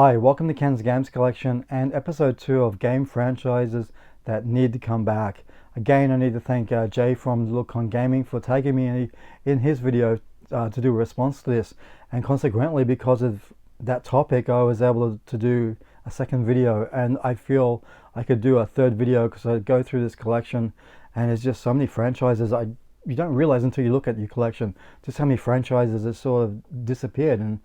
Hi, welcome to Ken's Games Collection and episode 2 of game franchises that need to come back. Again, I need to thank Jay from Look on Gaming for tagging me in his video to do a response to this, and consequently because of that topic I was able to do a second video, and I feel I could do a third video because I go through this collection and there's just so many franchises you don't realize until you look at your collection just how many franchises have sort of disappeared. And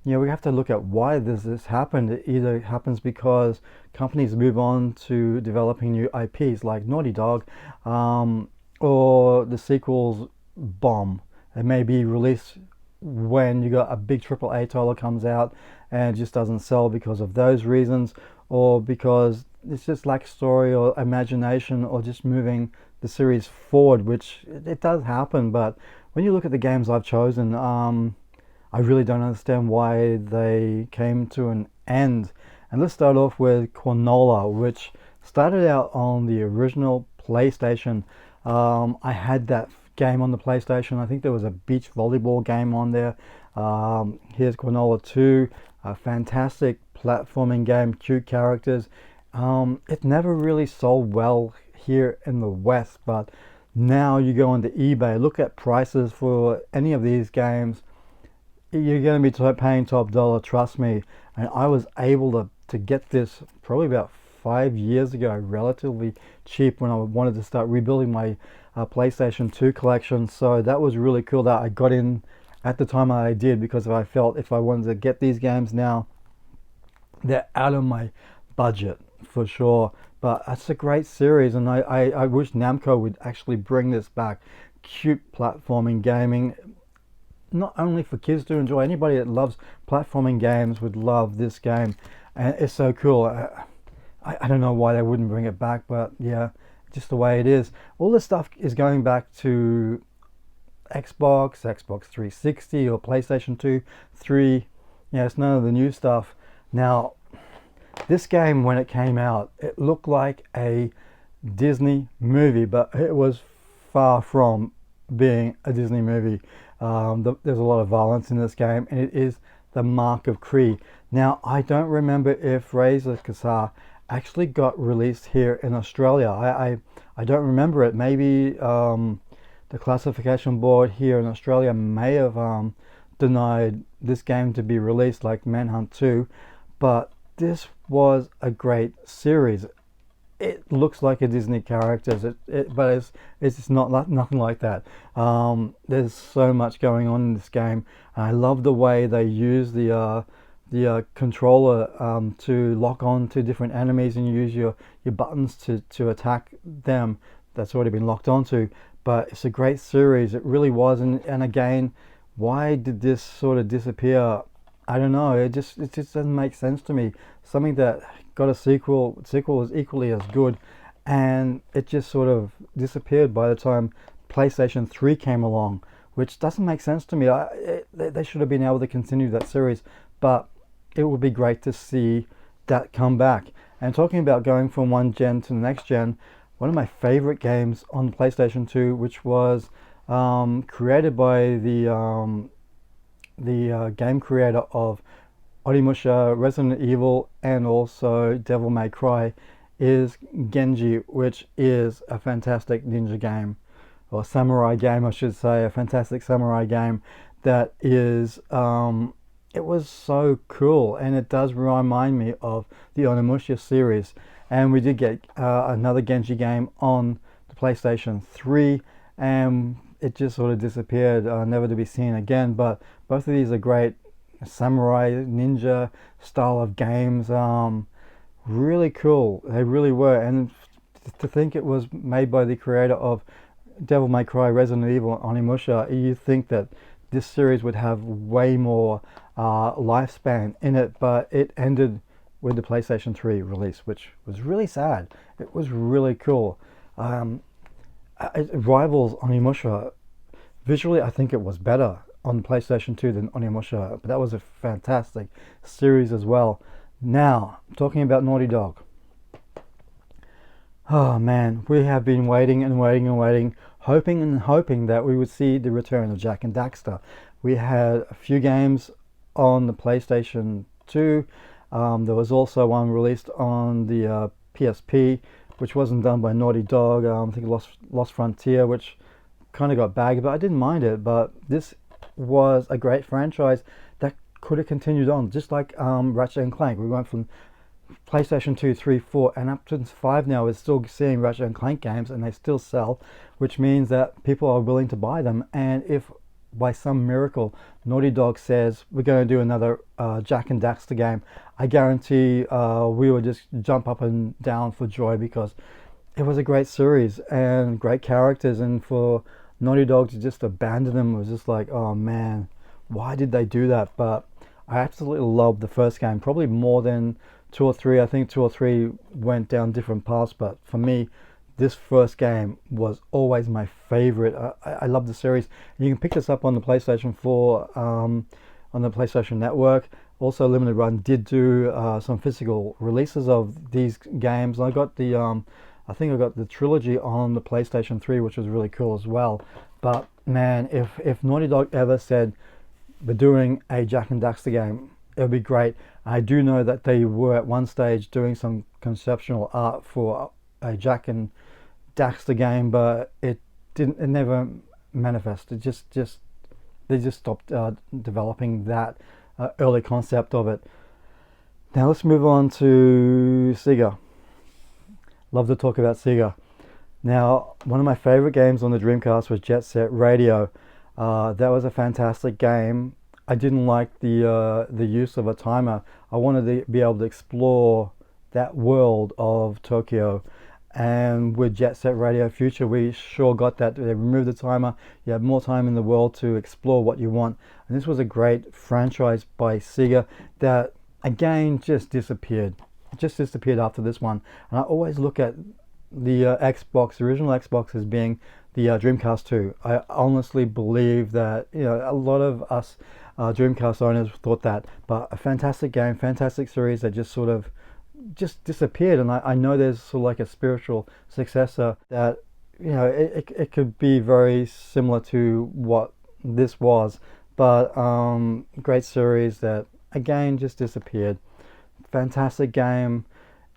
we have to look at why this happened. It either happens because companies move on to developing new IPs like Naughty Dog, or the sequels bomb. They may be released when you got a big AAA title comes out and it just doesn't sell because of those reasons, or because it's just lack story or imagination, or just moving the series forward, which it does happen. But when you look at the games I've chosen, I really don't understand why they came to an end. And let's start off with Granola, which started out on the original PlayStation. I had that game on the PlayStation. I think there was a beach volleyball game on there. Here's Granola 2, a fantastic platforming game, cute characters. It never really sold well here in the West, but now you go onto eBay, look at prices for any of these games, you're going to be paying top dollar, trust me. And I was able to get this probably about 5 years ago, relatively cheap, when I wanted to start rebuilding my PlayStation 2 collection. So that was really cool that I got in at the time I did, because I felt if I wanted to get these games now, they're out of my budget for sure. But it's a great series, and I wish Namco would actually bring this back. Cute platforming gaming, not only for kids to enjoy. Anybody that loves platforming games would love this game, and it's so cool. I don't know why they wouldn't bring it back, but yeah, just the way it is. All this stuff is going back to Xbox 360 or PlayStation 2, 3. Yeah, it's none of the new stuff. Now, this game, when it came out, it looked like a Disney movie, but it was far from being a Disney movie. There's a lot of violence in this game, and it is the mark of Cree. Now, I don't remember if Casa actually got released here in Australia. I don't remember it. Maybe the classification board here in Australia may have denied this game to be released, like Manhunt 2, but this was a great series. It looks like a Disney character, but it's just nothing like that. There's so much going on in this game. I love the way they use the controller to lock on to different enemies, and you use your buttons to attack them. That's already been locked onto. But it's a great series. It really was. And again, why did this sort of disappear? I don't know. It just doesn't make sense to me. Something that got a sequel is equally as good, and it just sort of disappeared by the time PlayStation 3 came along, which doesn't make sense to me. They should have been able to continue that series, but it would be great to see that come back. And talking about going from one gen to the next gen, one of my favorite games on PlayStation 2, which was created by the game creator of Onimusha, Resident Evil, and also Devil May Cry, is Genji, which is a fantastic ninja game, or samurai game I should say, a fantastic samurai game that is, it was so cool, and it does remind me of the Onimusha series. And we did get another Genji game on the PlayStation 3, and it just sort of disappeared, never to be seen again. But both of these are great samurai ninja style of games. Really cool, they really were. And to think it was made by the creator of Devil May Cry, Resident Evil, Onimusha, you think that this series would have way more lifespan in it, but it ended with the PlayStation 3 release, which was really sad. It was really cool. It rivals Onimusha. Visually, I think it was better on PlayStation 2 than Onimusha, but that was a fantastic series as well. Now, talking about Naughty Dog. Oh man, we have been waiting and waiting and waiting, hoping and hoping that we would see the return of Jak and Daxter. We had a few games on the PlayStation 2. There was also one released on the PSP, which wasn't done by Naughty Dog. I think Lost Frontier, which kind of got bagged, but I didn't mind it. But this was a great franchise that could have continued on, just like Ratchet and Clank. We went from PlayStation 2, 3, 4, and up to 5 now. We're still seeing Ratchet and Clank games, and they still sell, which means that people are willing to buy them. And if by some miracle Naughty Dog says we're going to do another Jak and Daxter game, I guarantee we would just jump up and down for joy, because it was a great series and great characters, and for Naughty Dog to just abandon them was just like, oh man, why did they do that? But I absolutely loved the first game, probably more than 2 or 3. I think 2 or 3 went down different paths, but for me, this first game was always my favorite. I love the series. You can pick this up on the PlayStation 4, on the PlayStation Network. Also, Limited Run did do some physical releases of these games. I got the I think I got the trilogy on the PlayStation 3, which was really cool as well. But man, if Naughty Dog ever said we're doing a Jak and Daxter game, it would be great. I do know that they were at one stage doing some conceptual art for a Jak and Daxter game, but it never manifested. They just stopped developing that early concept of it. Now let's move on to Sega. Love to talk about Sega. Now, one of my favorite games on the Dreamcast was Jet Set Radio. That was a fantastic game. I didn't like the use of a timer. I wanted to be able to explore that world of Tokyo. And with Jet Set Radio Future, we sure got that. They removed the timer. You have more time in the world to explore what you want. And this was a great franchise by Sega that, again, just disappeared. It just disappeared after this one. And I always look at the original Xbox, as being the Dreamcast 2. I honestly believe that, a lot of us Dreamcast owners thought that. But a fantastic game, fantastic series that just sort of just disappeared. And I know there's sort of like a spiritual successor that, it could be very similar to what this was. But great series that, again, just disappeared. Fantastic game.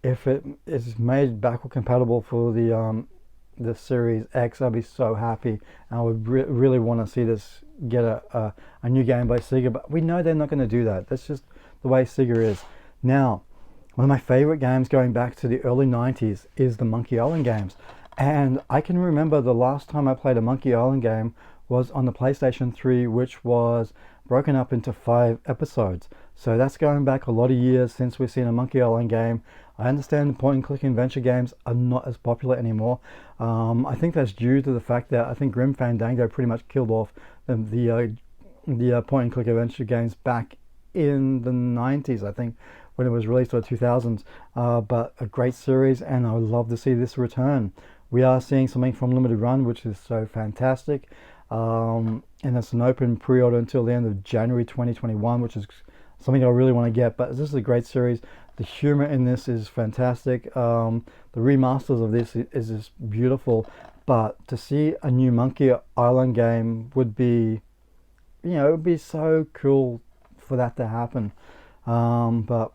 If it is made backward compatible for the Series X, I'd be so happy. And I would really want to see this get a new game by Sega, but we know they're not going to do that. That's just the way Sega is. Now, one of my favorite games going back to the early 90s is the Monkey Island games. And I can remember the last time I played a Monkey Island game was on the PlayStation 3, which was broken up into 5 episodes. So that's going back a lot of years since we've seen a Monkey Island game. I understand point and click adventure games are not as popular anymore. I think that's due to the fact that I think Grim Fandango pretty much killed off the point and click adventure games back in the 90s, I think, when it was released, or 2000s. But a great series, and I would love to see this return. We are seeing something from Limited Run, which is so fantastic. And it's an open pre-order until the end of January 2021, which is something I really want to get. But this is a great series. The humor in this is fantastic. The remasters of this is just beautiful. But to see a new Monkey Island game would be, it would be so cool for that to happen. But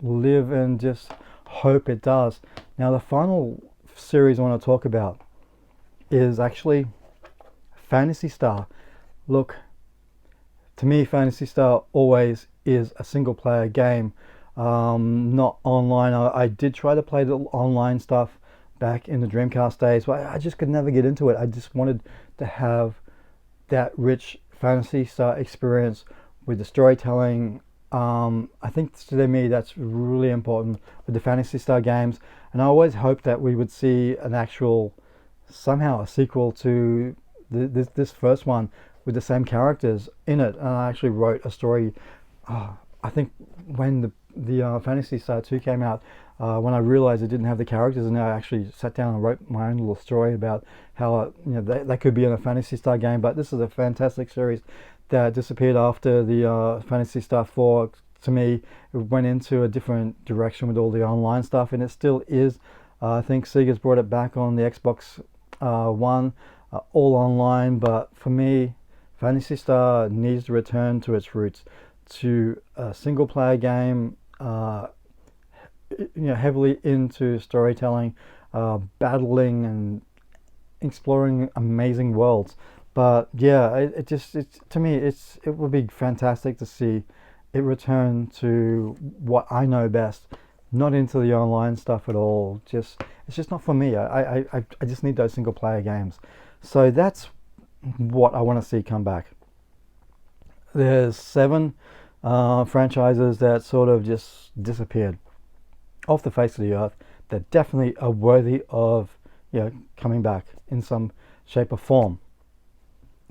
live and just hope it does. Now, the final series I want to talk about is actually Phantasy Star. Look, to me, Phantasy Star always is a single player game, not online. I did try to play the online stuff back in the Dreamcast days, but I just could never get into it. I just wanted to have that rich Phantasy Star experience with the storytelling. I think to me that's really important with the Phantasy Star games, and I always hoped that we would see an actual, somehow a sequel to this first one with the same characters in it. And I actually wrote a story. I think when the Phantasy Star 2 came out, when I realized it didn't have the characters, and I actually sat down and wrote my own little story about how they could be in a Phantasy Star game. But this is a fantastic series that disappeared after the Phantasy Star 4. To me, it went into a different direction with all the online stuff, and it still is. I think Sega's brought it back on the Xbox One, all online. But for me, Phantasy Star needs to return to its roots, to a single player game heavily into storytelling, battling and exploring amazing worlds. But yeah, to me, it would be fantastic to see it return to what I know best, not into the online stuff at all. It's just not for me. I just need those single player games. So that's what I want to see come back. There's 7 franchises that sort of just disappeared off the face of the earth that definitely are worthy of coming back in some shape or form.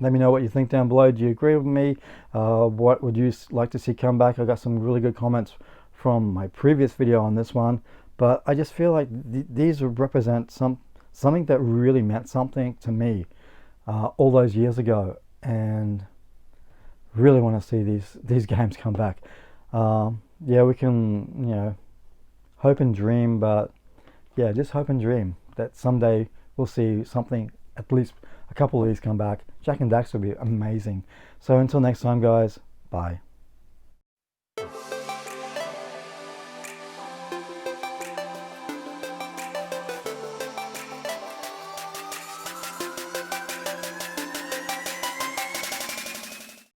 Let me know what you think down below. Do you agree with me? What would you like to see come back? I got some really good comments from my previous video on this one, but I just feel like these represent something that really meant something to me all those years ago, and really want to see these games come back. Yeah, we can hope and dream, but yeah, just hope and dream that someday we'll see something, at least a couple of these come back. Jak and Daxter would be amazing. So until next time, guys, bye.